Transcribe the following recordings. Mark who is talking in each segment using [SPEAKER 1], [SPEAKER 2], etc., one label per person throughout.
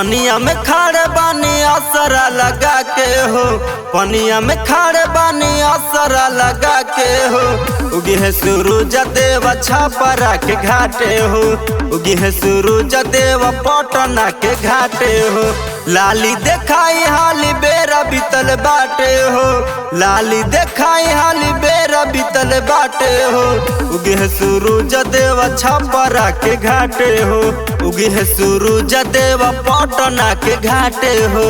[SPEAKER 1] पनिया में खाड़े बानी असरा लगा के हो, पनिया में खाड़े बानी असरा लगा के हो। उगी है सूरज देव छपरा के घाटे हो, उगी है सूरज देव पटना के घाटे हो। लाली देखाई हाली बेरा बीतल बाटे हो, लाली देखाई हाली बेरा बीतल बाटे हो। उगी है सूरज देव छपरा के घाटे हो, उगी है सूरज देव पटना के घाटे हो।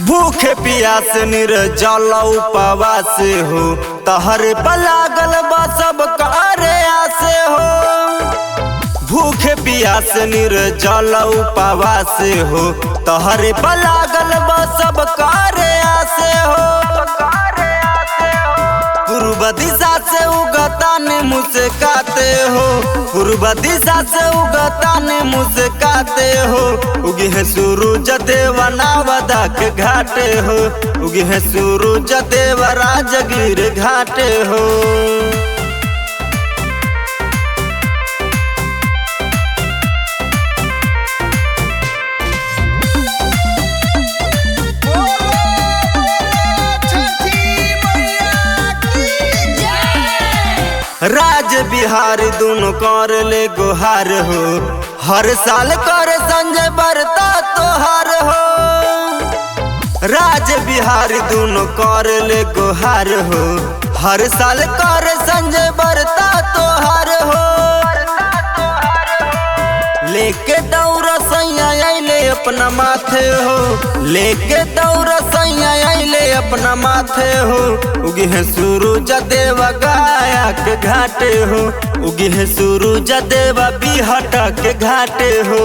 [SPEAKER 1] भूखे प्यास निर्जल उपवास हो, तहरे पलागल बा सब करे आसे हो। भूखे प्यास निर्जल उपवास हो, तहरे पलागल बा सब करे आसे हो। पूर्व दिशा से उगता ने मुस्काते हो, पूर्व दिशा से उगता ने मुस्काते हो। उगी है सूरज देव नवादा के घाटे हो, उगी है सूरज देव राजगीर घाटे हो। राज बिहार दोनों कर ले गुहार हो, हर साल कर संजय बरता तोहार हो। राज बिहार दोनों कर ले गुहार हो, हर साल कर संजय बरता तोहार हो। लेके दौरा सैया आइले अपना माथे हो, लेके दौरा सैया आइले अपना माथे हो। उगी है सूरज देव गया के घाटे हो, उगी है सूरज देव बिहटा के घाटे हो।